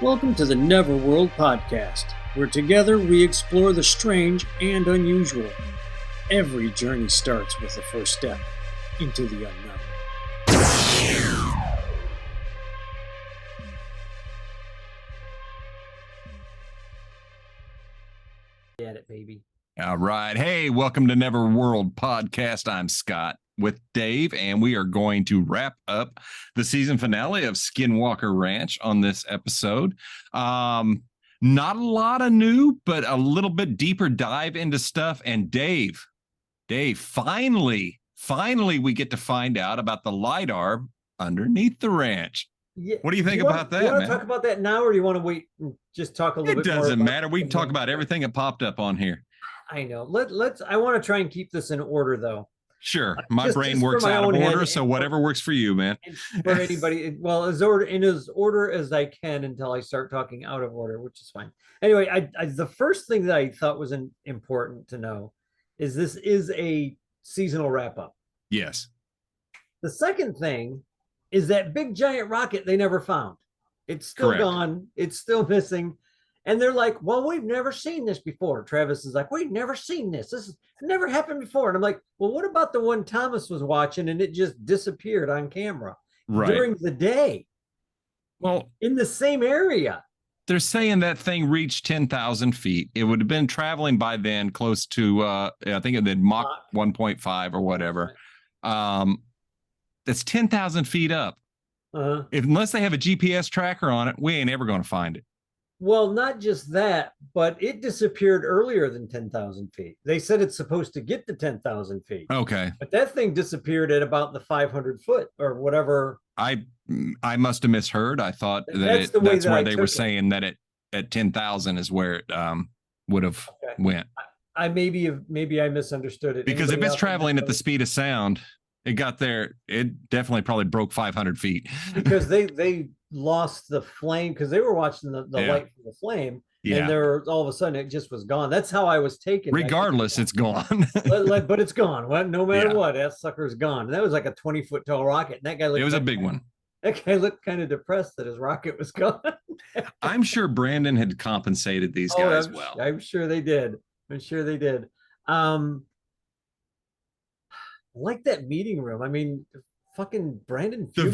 Welcome to the Neverworld Podcast, where together we explore the strange and unusual. Every journey starts with the first step into the unknown. Get it, baby. All right. Hey, welcome to Neverworld Podcast. I'm Scott with Dave, and we are going to wrap up the season finale of Skinwalker Ranch on this episode. Not a lot of new, but a little bit deeper dive into stuff. And Dave, finally, we get to find out about the LiDAR underneath the ranch. Yeah. What do you think about that, man? Do you want to talk about that now, or do you want to wait and just talk a little bit more? It doesn't matter. We can talk about everything that popped up on here. I know. Let's. I want to try and keep this in order, though. Sure. My brain works out of order, so whatever works for you, man. For anybody, well, as order as I can until I start talking out of order, which is fine. Anyway, the first thing that I thought was important to know is this is a seasonal wrap-up. Yes. The second thing is that big giant rocket they never found. It's still gone. It's still missing. And they're like, well, we've never seen this before. Travis is like, we've never seen this. This has never happened before. And I'm like, well, what about the one Thomas was watching and it just disappeared on camera during the day? Well, in the same area. They're saying that thing reached 10,000 feet. It would have been traveling by then close to, I think it did Mach 1.5 or whatever. That's 10,000 feet up. Unless they have a GPS tracker on it, we ain't ever going to find it. Well, not just that, but it disappeared earlier than 10,000 feet. They said it's supposed to get to 10,000 feet. Okay. But that thing disappeared at about the 500 foot or whatever. I must have misheard. I thought that's where they were saying that it at 10,000 is where it would have went. I maybe I misunderstood it. Because if it's traveling at the speed of sound, it got there. It definitely probably broke 500 feet. Because they lost the flame because they were watching the light from the flame. Yeah. And there all of a sudden it just was gone. That's how I was taken. Regardless, it's gone. but it's gone. Well, no matter what, that sucker's gone. And that was like a 20-foot tall rocket. And that guy looked. It was a big one. That guy looked kind of depressed that his rocket was gone. I'm sure Brandon had compensated these guys well. I'm sure they did. I like that meeting room. I mean, fucking Brandon. The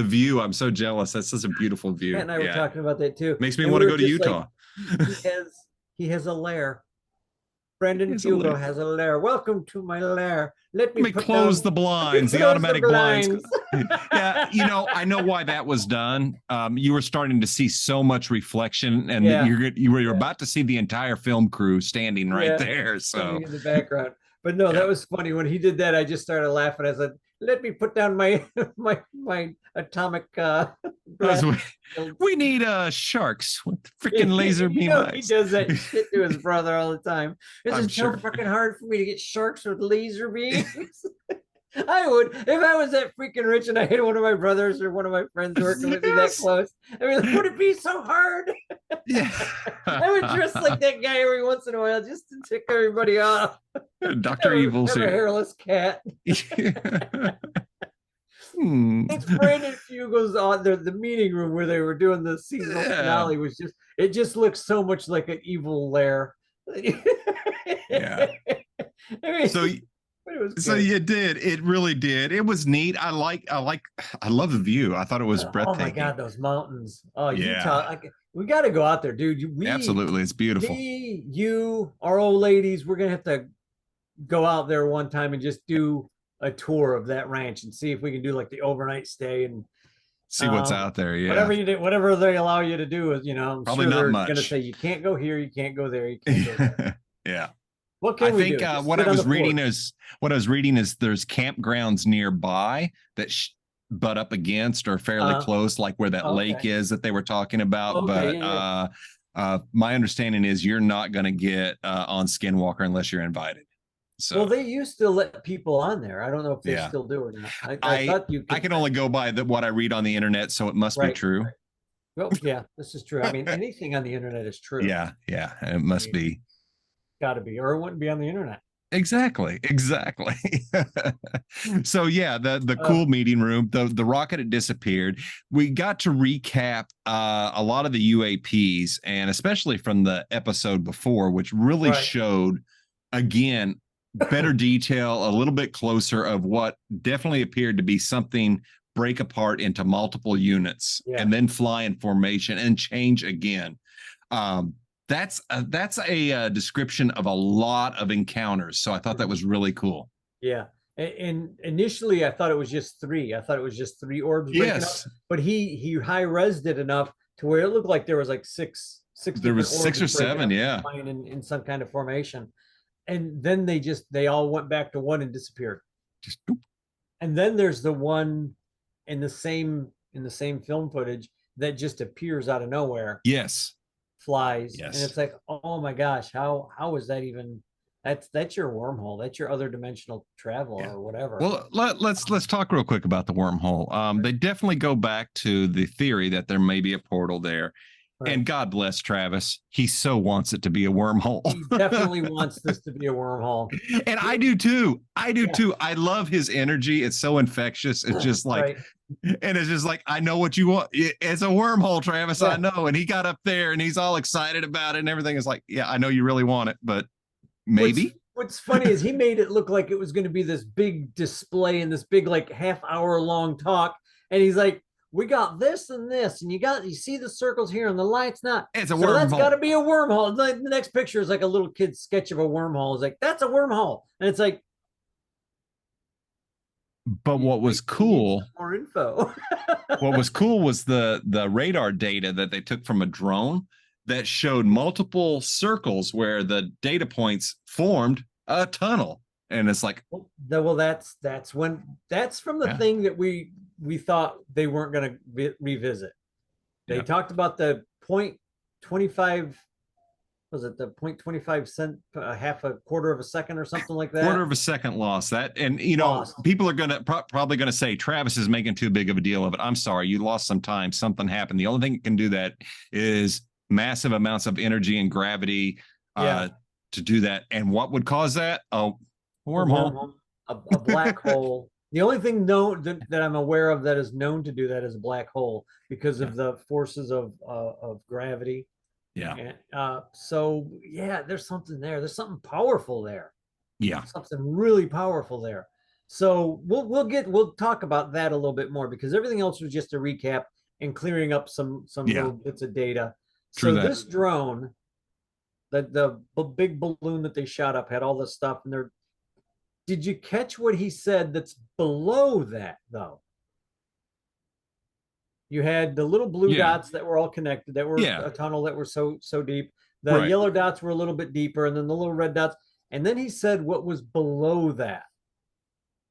view. I'm so jealous. That's such a beautiful view. Matt and I were talking about that too. Makes me want to go to Utah. Like, he has a lair. Brandon Hugo has a lair. Welcome to my lair. Let me close the blinds, the automatic blinds. Yeah, I know why that was done. You were starting to see so much reflection, and you were about to see the entire film crew standing right there. So in the background. But no, that was funny. When he did that, I just started laughing. I said, let me put down my atomic we need sharks with freaking laser beam eyes. He does that shit to his brother all the time. This is so fucking hard for me to get sharks with laser beams. I would, if I was that freaking rich and I had one of my brothers or one of my friends working with me that close. I mean, would it be so hard? Yeah. I would dress like that guy every once in a while just to tick everybody off. Dr. Evil's here. A hairless cat. It's Brandon Fugel's on the meeting room where they were doing the seasonal finale it just looks so much like an evil lair. Yeah. I mean, so you did. It really did. It was neat. I love the view. I thought it was breathtaking. Oh my God, those mountains. Oh, Utah. We got to go out there, dude. Absolutely. It's beautiful. You, our old ladies, we're going to have to go out there one time and just do a tour of that ranch and see if we can do like the overnight stay and see what's out there. Yeah. Whatever they allow you to do is, I'm probably sure not they're much. Going to say you can't go here, you can't go there, you can't go there. Yeah. What can we do? What I was reading is there's campgrounds nearby that butt up against or fairly close, like where that lake is that they were talking about. My understanding is you're not going to get on Skinwalker unless you're invited. So, well, they used to let people on there. I don't know if they still do or not. I thought you could. I can only go by what I read on the internet, so it must be true. Right. Well, yeah, this is true. I mean, anything on the internet is true. Yeah, it must be. Got to be, or it wouldn't be on the internet. Exactly. So yeah, the cool meeting room, the rocket had disappeared. We got to recap a lot of the UAPs, and especially from the episode before, which really showed again better detail, a little bit closer of what definitely appeared to be something break apart into multiple units and then fly in formation and change again. That's a description of a lot of encounters. So I thought that was really cool. Yeah. And initially I thought it was just three. I thought it was just three orbs breaking up. But he high-resed it enough to where it looked like there was like six there was 6 or 7, in some kind of formation. And then they all went back to one and disappeared. Just boop. And then there's the one in the same film footage that just appears out of nowhere. Yes. Flies. And it's like, oh my gosh, how is that even? That's your wormhole. That's your other dimensional travel or whatever. Well, let's talk real quick about the wormhole. They definitely go back to the theory that there may be a portal there. And God bless Travis. He so wants it to be a wormhole. He definitely wants this to be a wormhole. And I do too. I love his energy. It's so infectious. It's just like, and it's just like, I know what you want. It's a wormhole, Travis. I know. And he got up there and he's all excited about it and everything. Is like, yeah, I know you really want it, but maybe. What's funny is he made it look like it was going to be this big display and this big like half-hour long talk. And he's like, we got this and this, and you see the circles here and the light's not. It's a wormhole. That's got to be a wormhole. Like, the next picture is like a little kid's sketch of a wormhole. It's like, that's a wormhole. And it's like, but what was cool, more info. What was cool was the radar data that they took from a drone that showed multiple circles where the data points formed a tunnel. And it's like, that's from the thing that we thought they weren't going to revisit. They talked about the 0.25, was it the 0.25 cent, half a quarter of a second or something like that? Quarter of a second loss. That, and you know, people are going to probably going to say Travis is making too big of a deal of it. I'm sorry, you lost some time. Something happened. The only thing that can do that is massive amounts of energy and gravity to do that. And what would cause that? Wormhole. A black hole. The only thing known that I'm aware of that is known to do that is a black hole because of the forces of gravity. Yeah. And, so yeah, there's something there. There's something powerful there. Yeah. Something really powerful there. So we'll talk about that a little bit more because everything else was just a recap and clearing up some little bits of data. True so this drone, the big balloon that they shot up had all this stuff and they're. Did you catch what he said that's below that, though? You had the little blue dots that were all connected, that were a tunnel that were so deep. The yellow dots were a little bit deeper, and then the little red dots. And then he said what was below that.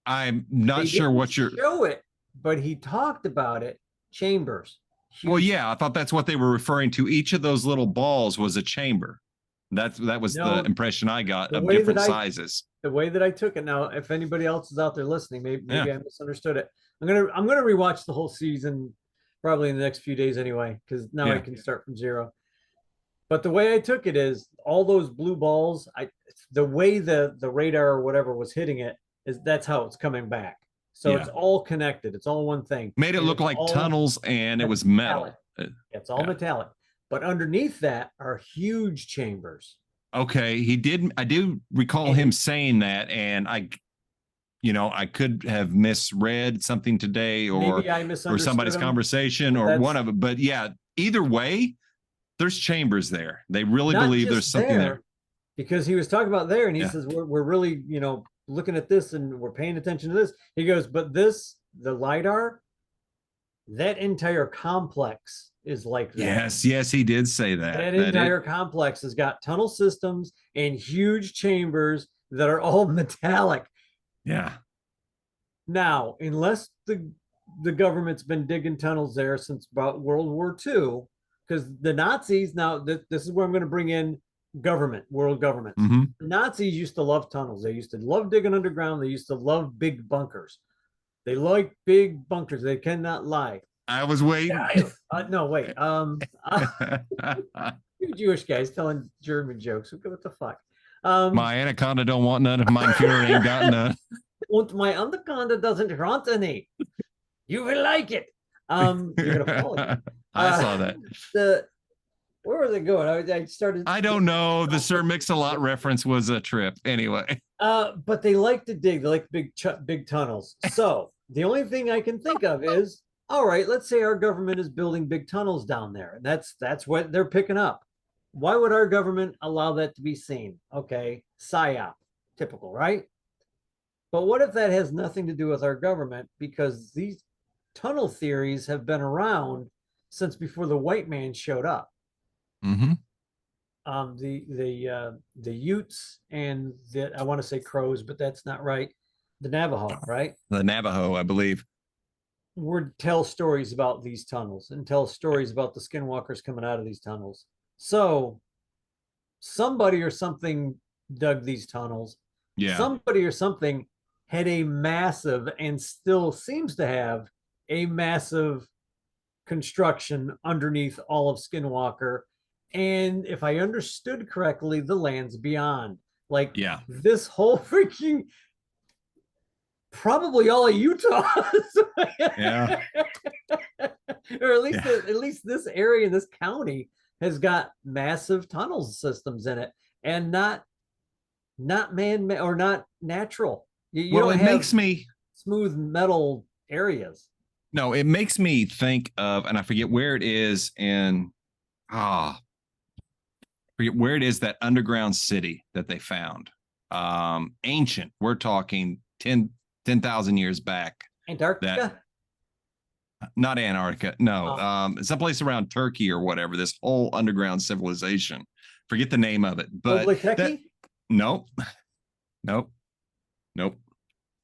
I'm not sure what you're... show it, but he talked about it. Chambers. Huge. Well, yeah, I thought that's what they were referring to. Each of those little balls was a chamber. That was the impression I got of different sizes. The way that I took it. Now, if anybody else is out there listening, maybe I misunderstood it. I'm gonna rewatch the whole season probably in the next few days anyway, because now I can start from zero. But the way I took it is all those blue balls. The way the radar or whatever was hitting it is that's how it's coming back. So it's all connected. It's all one thing. Made it look like tunnels, and it was metal. It's all metallic. But underneath that are huge chambers. Okay, I do recall him saying that, and I could have misread something today, or somebody's conversation, or one of it. But yeah, either way, there's chambers there. They really believe there's something there. Because he was talking about there, and he says we're really looking at this, and we're paying attention to this. He goes, but the LiDAR, that entire complex is like that. Yes, he did say that. That entire complex has got tunnel systems and huge chambers that are all metallic. Yeah. Now, unless the government's been digging tunnels there since about World War II, because the Nazis, now this is where I'm going to bring in world government. Mm-hmm. The Nazis used to love tunnels. They used to love digging underground. They used to love big bunkers. They like big bunkers. They cannot lie. I was waiting. No, wait. You Jewish guys telling German jokes. What the fuck? My anaconda don't want none of my Führer ain't got none. And my anaconda doesn't want any. You will like it. You're gonna fall again. I saw that. Where was it going? I started. I don't know. The Sir Mix-a-Lot reference was a trip. Anyway. But they like to dig. They like big tunnels. So the only thing I can think of is, all right, let's say our government is building big tunnels down there, and that's what they're picking up. Why would our government allow that to be seen? Okay, PSYOP, typical, right? But what if that has nothing to do with our government? Because these tunnel theories have been around since before the white man showed up. Mm-hmm. The Utes and I want to say Crows, but that's not right. The Navajo, right? The Navajo, I believe, would tell stories about these tunnels and tell stories about the skinwalkers coming out of these tunnels. So somebody or something dug these tunnels. Yeah. Somebody or something had a massive, and still seems to have a massive, construction underneath all of Skinwalker. And if I understood correctly, the lands beyond. Like, yeah, this whole freaking, probably all of Utah. Yeah. Or at least this area in this county has got massive tunnel systems in it, and not man or not natural. You well, it makes me smooth metal areas. No, it makes me think of, and I forget where it is in, forget where it is, that underground city that they found. Ancient, we're talking 10,000 years back. Antarctica? Not Antarctica, no. Someplace around Turkey or whatever, this whole underground civilization. Forget the name of it. But nope.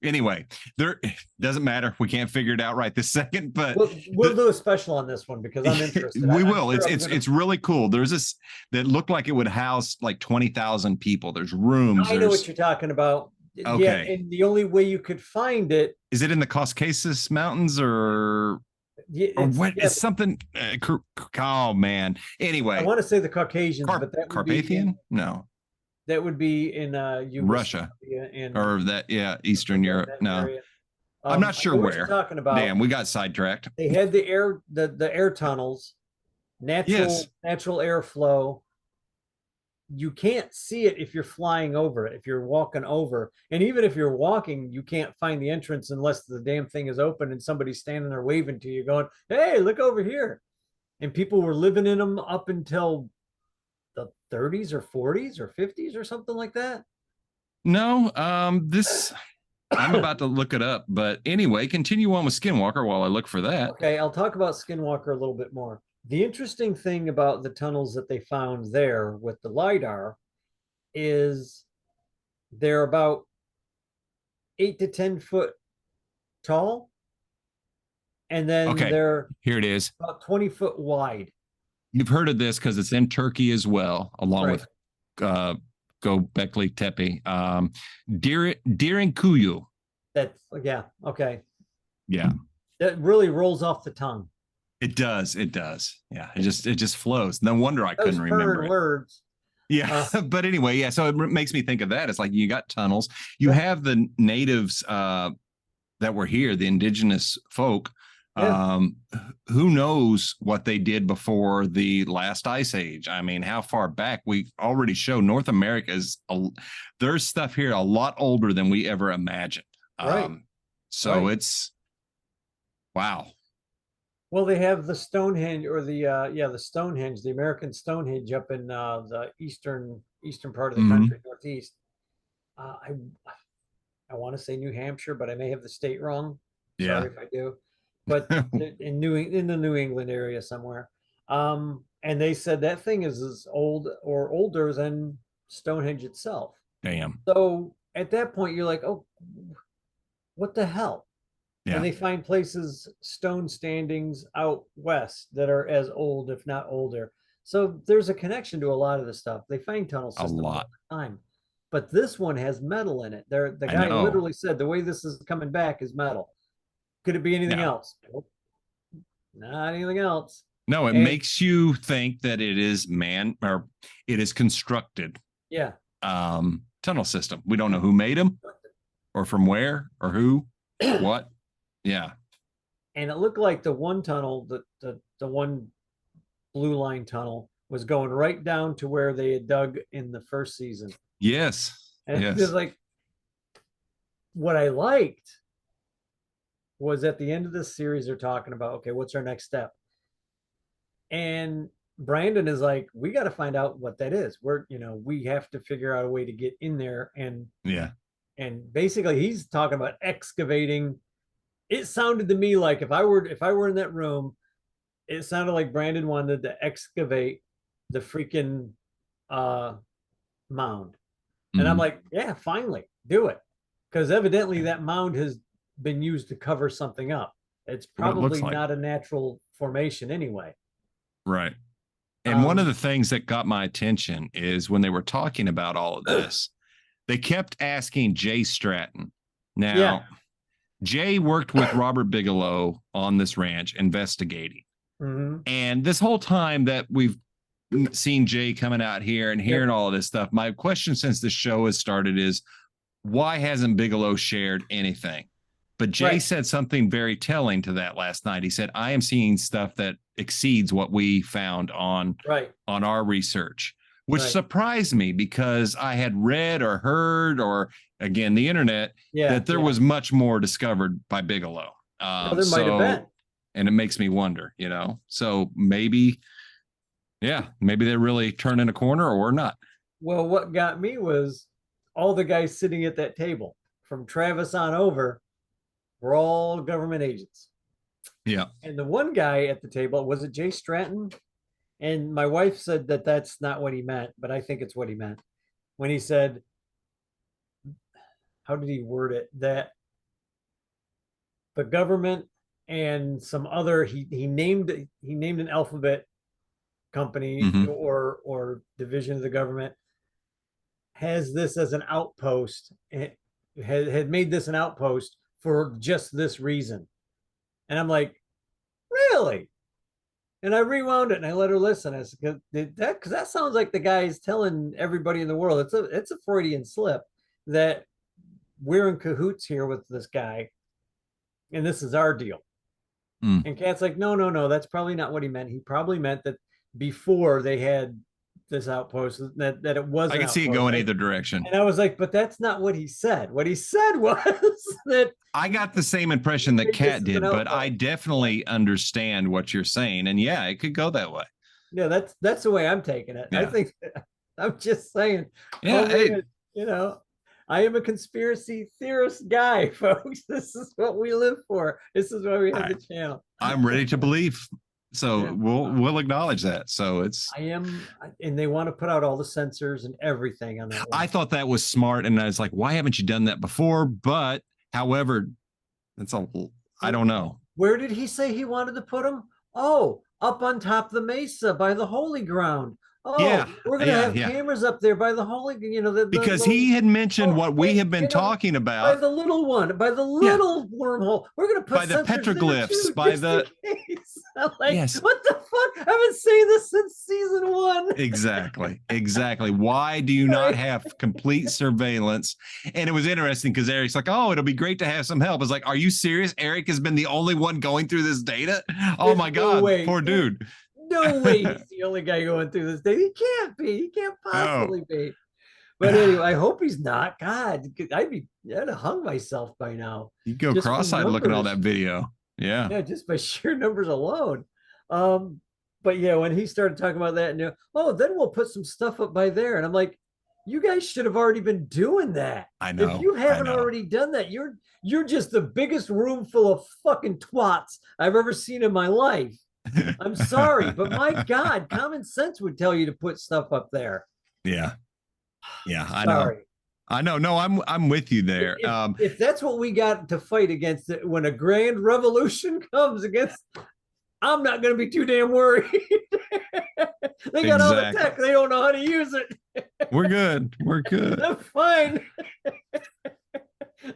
Anyway, there doesn't matter. We can't figure it out right this second, but we'll do a special on this one because I'm interested. We will. It's really cool. There's this that looked like it would house like 20,000 people. There's rooms. I know what you're talking about. Okay. Yeah, and the only way you could find it, is it in the Caucasus Mountains or what? Is something? Oh man. Anyway, I want to say the Caucasians, but that would Carpathian? No. That would be in Russia or Eastern Europe. No, I'm not sure where. You're talking about. Damn, we got sidetracked. They had the air tunnels, natural airflow. You can't see it if you're flying over it, if you're walking over. And even if you're walking, you can't find the entrance unless the damn thing is open and somebody's standing there waving to you going, hey, look over here. And people were living in them up until the 30s or 40s or 50s or something like that. No, I'm about to look it up. But anyway, continue on with Skinwalker while I look for that. Okay, I'll talk about Skinwalker a little bit more. The interesting thing about the tunnels that they found there with the LiDAR is they're about 8 to 10 foot tall. And then they're here it is, about 20 foot wide. You've heard of this because it's in Turkey as well, along with Göbekli Tepe. Derinkuyu. That's okay. Yeah. That really rolls off the tongue. It does. Yeah. It just flows. No wonder I couldn't remember it. Words. Yeah. But anyway, yeah. So it makes me think of that. It's like you got tunnels. You have the natives that were here, the indigenous folk. Yeah. Who knows what they did before the last ice age? I mean, how far back? We already show North America is there's stuff here a lot older than we ever imagined. Right. It's wow. Well, they have the Stonehenge, or the Stonehenge, the American Stonehenge up in the eastern part of the country, northeast. I want to say New Hampshire, but I may have the state wrong. Sorry if I do. But in the New England area somewhere. And they said that thing is as old or older than Stonehenge itself. Damn. So at that point, you're like, oh, what the hell? Yeah. And they find places, stone standings out west that are as old, if not older. So there's a connection to a lot of the stuff. They find tunnel systems all the time. But this one has metal in it. The guy literally said the way this is coming back is metal. Could it be anything else? Not anything else. No, it makes you think that it is it is constructed. Yeah. tunnel system. We don't know who made them or from where or who, what. Yeah. And it looked like the one tunnel, the one blue line tunnel was going right down to where they had dug in the first season. Yes. And yes. it was like, what I liked was at the end of this series, they're talking about, okay, what's our next step? And Brandon is like, we got to find out what that is. We have to figure out a way to get in there. And basically he's talking about excavating. It sounded to me like if I were in that room, it sounded like Brandon wanted to excavate the freaking mound. And I'm like, yeah, finally do it. Because evidently that mound has been used to cover something up. It's probably not a natural formation anyway. Right. And one of the things that got my attention is when they were talking about all of this, they kept asking Jay Stratton. Now, Jay worked with Robert Bigelow on this ranch investigating. Mm-hmm. And this whole time that we've seen Jay coming out here and hearing all of this stuff, my question since the show has started is, why hasn't Bigelow shared anything? But Jay said something very telling to that last night. He said, I am seeing stuff that exceeds what we found on our research, which surprised me because I had read or heard, or again, the internet, that there was much more discovered by Bigelow. There might have been. And it makes me wonder, so maybe they're really turning a corner or not. Well, what got me was all the guys sitting at that table from Travis on over were all government agents. Yeah. And the one guy at the table, was it Jay Stratton? And my wife said that that's not what he meant, but I think it's what he meant when he said, how did he word it? That the government and some other, he named an alphabet company or division of the government has this as an outpost, had made this an outpost for just this reason. And I'm like, really? And I rewound it and I let her listen. I said, because that sounds like the guy's telling everybody in the world, it's a Freudian slip that we're in cahoots here with this guy and this is our deal. And Kat's like, no, that's probably not what he meant. He probably meant that before they had this outpost, that it wasn't. I can see it going either direction. And I was like, but that's not what he said. What he said was that I got the same impression that Kat did, but I definitely understand what you're saying. And yeah, it could go that way. Yeah, that's the way I'm taking it. Yeah. I think I'm just saying, I am a conspiracy theorist guy, folks. This is what we live for. This is why we have the channel. I'm ready to believe. So we'll acknowledge that. So I am, and they want to put out all the sensors and everything on that. I thought that was smart, and I was like, why haven't you done that before? But however, I don't know. Where did he say he wanted to put them? Oh, up on top of the mesa by the holy ground. Oh, we're going to have cameras up there by the holy, because he had mentioned what we have been talking about. By the little one, by the little wormhole. We're going to put by the petroglyphs, by the. I'm like, what the fuck? I've been saying this since season 1. Exactly. Why do you not have complete surveillance? And it was interesting because Eric's like, oh, it'll be great to have some help. It's like, are you serious? Eric has been the only one going through this data? Oh my God, poor dude. No way he's the only guy going through this data. He can't be. He can't possibly be. But anyway, I hope he's not. God, I'd have hung myself by now. You go cross-eyed looking at all that video. Yeah, just by sheer numbers alone. But yeah, when he started talking about that, and then we'll put some stuff up by there, and I'm like, you guys should have already been doing that. I know. If you haven't already done that, you're just the biggest room full of fucking twats I've ever seen in my life. I'm sorry, but my God, common sense would tell you to put stuff up there. Yeah, I know. I know. No, I'm with you there. If that's what we got to fight against it, when a grand revolution comes against, I'm not going to be too damn worried. They got all the tech. They don't know how to use it. We're good. I'm fine.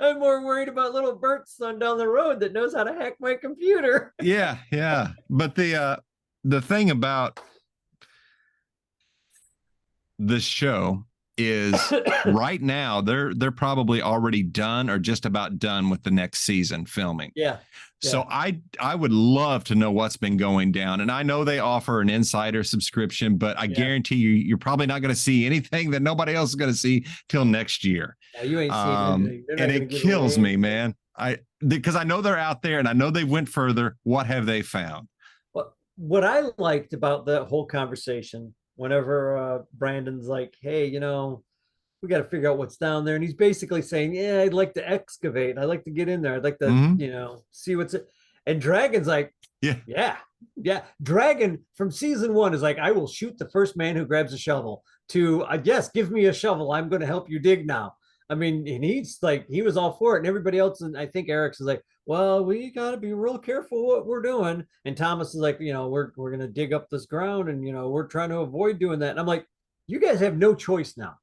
I'm more worried about little Bert's son down the road that knows how to hack my computer. Yeah. But the thing about this show is right now they're probably already done or just about done with the next season filming. Yeah. So I would love to know what's been going down. And I know they offer an insider subscription, but I guarantee you're probably not going to see anything that nobody else is going to see till next year. Yeah, you ain't seen anything. And it kills me, man. Because I know they're out there and I know they went further. What have they found? What I liked about the whole conversation, whenever Brandon's like, hey, we got to figure out what's down there. And he's basically saying, yeah, I'd like to excavate. I'd like to get in there. I'd like to, see what's it. And Dragon's like, yeah. Dragon from season 1 is like, I will shoot the first man who grabs a shovel to, yes, give me a shovel. I'm going to help you dig now. I mean, and he's like, he was all for it. And everybody else, and I think Eric's is like, well, we got to be real careful what we're doing. And Thomas is like, we're going to dig up this ground and, we're trying to avoid doing that. And I'm like, you guys have no choice now.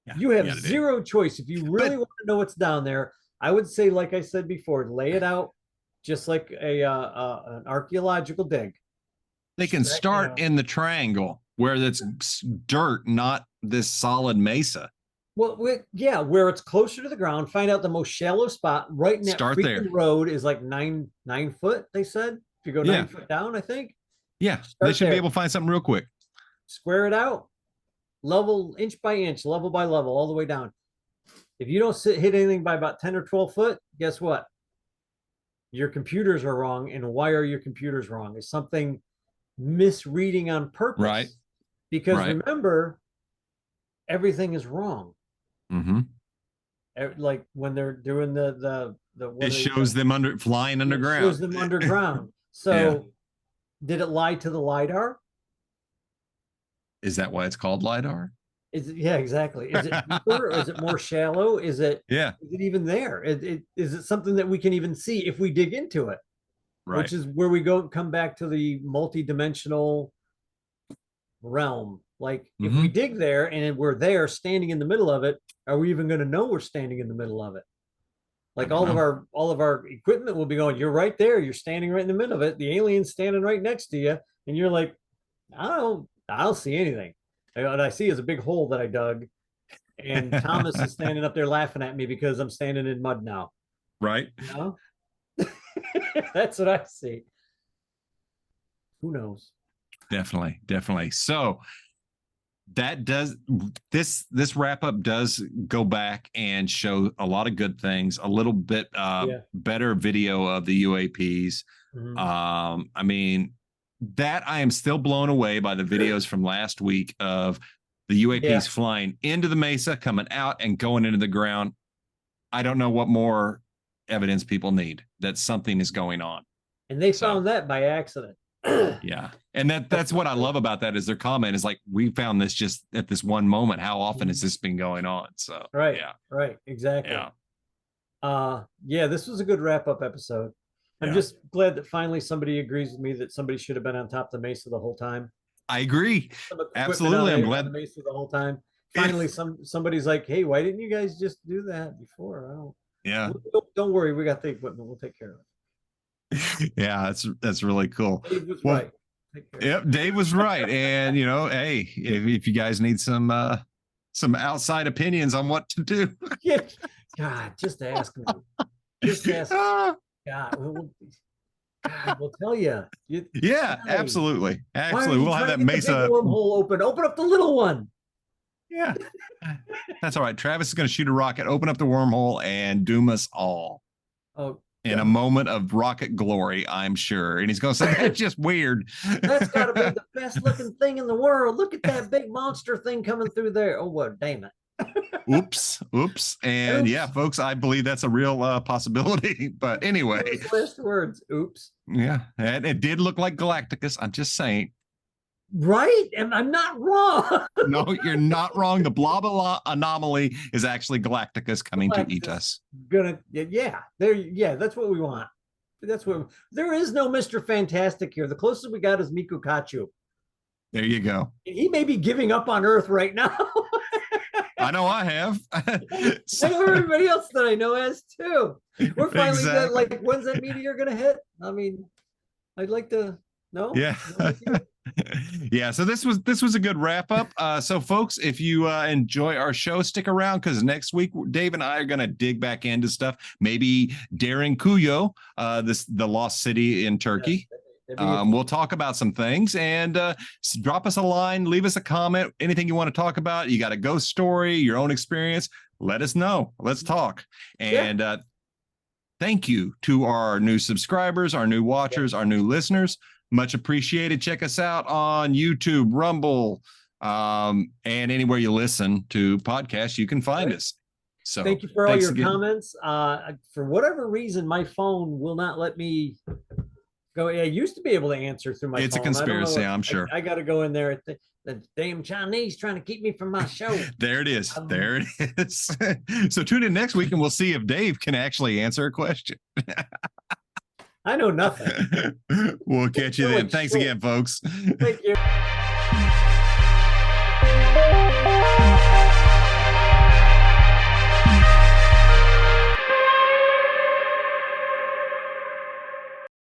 Yeah, you have zero choice. If you really want to know what's down there, I would say, like I said before, lay it out just like an archaeological dig. They can start in the triangle where that's dirt, not this solid mesa. Well, where it's closer to the ground. Find out the most shallow spot. Right in that freaking road is like 9 foot. They said if you go 9 foot down, I think. Yeah, they should be able to find something real quick. Square it out. Level inch by inch, level by level, all the way down. If you don't hit anything by about 10 or 12 foot, guess what? Your computers are wrong. And why are your computers wrong? Is something misreading on purpose? Right. Because remember, everything is wrong. Mm-hmm. Like when they're doing the it shows them flying underground. It shows them underground. So did it lie to the LiDAR? Is that why it's called LiDAR? Exactly. Is it deeper or is it more shallow? Is it even there? Is it something that we can even see if we dig into it? Right. Which is where we come back to the multi-dimensional realm. Like if we dig there and we're there standing in the middle of it, are we even going to know we're standing in the middle of it? Like all of our equipment will be going, you're right there. You're standing right in the middle of it. The alien's standing right next to you. And you're like, I don't see anything. What I see is a big hole that I dug. And Thomas is standing up there laughing at me because I'm standing in mud now. Right. That's what I see. Who knows? Definitely. So that does this wrap up does go back and show a lot of good things, a little bit better video of the UAPs. I mean, that I am still blown away by the videos from last week of the UAPs flying into the mesa, coming out and going into the ground. I don't know what more evidence people need that something is going on. And they found that by accident. Yeah. And that's what I love about that is their comment is like, we found this just at this one moment. How often has this been going on? So right. Exactly. This was a good wrap-up episode. I'm just glad that finally somebody agrees with me that somebody should have been on top of the mesa the whole time. I agree. Absolutely. I'm glad the mesa the whole time. Finally, somebody's like, hey, why didn't you guys just do that before? Don't worry, we got the equipment. We'll take care of it. Yeah, that's really cool. Dave was right. Yep, Dave was right. And hey, if you guys need some outside opinions on what to do, God, just ask me. Just ask. God, we'll tell you. Absolutely. We'll have that mesa wormhole open. Open up the little one. Yeah, that's all right. Travis is going to shoot a rocket, open up the wormhole, and doom us all. In a moment of rocket glory, I'm sure. And he's going to say, that's just weird. That's got to be the best looking thing in the world. Look at that big monster thing coming through there. Oh, well, damn it. Oops. And folks, I believe that's a real possibility. But anyway. Last words. Oops. Yeah. And it did look like Galacticus. I'm just saying. Right? And I'm not wrong. No, you're not wrong. The blah blah anomaly is actually Galacticus coming to eat us. That's what we want. There is no Mr. Fantastic here. The closest we got is Mikukachu. There you go. He may be giving up on Earth right now. I know I have. So everybody else that I know has too. We're finally like, when's that meteor gonna hit? I mean, I'd like to No. Yeah. Yeah. So this was a good wrap up. So folks, if you enjoy our show, stick around because next week Dave and I are going to dig back into stuff. Maybe Daring Kuyo, the lost city in Turkey. We'll talk about some things and drop us a line, leave us a comment, anything you want to talk about. You got a ghost story, your own experience, let us know. Let's talk. And thank you to our new subscribers, our new watchers, our new listeners. Much appreciated. Check us out on YouTube, Rumble, and anywhere you listen to podcasts, you can find us. So thank you for all your comments. For whatever reason, my phone will not let me go. I used to be able to answer through my phone. It's a conspiracy, I'm sure. I got to go in there. The damn Chinese trying to keep me from my show. There it is. There it is. So tune in next week and we'll see if Dave can actually answer a question. I know nothing. We'll catch you then. Thanks again, folks. Thank you.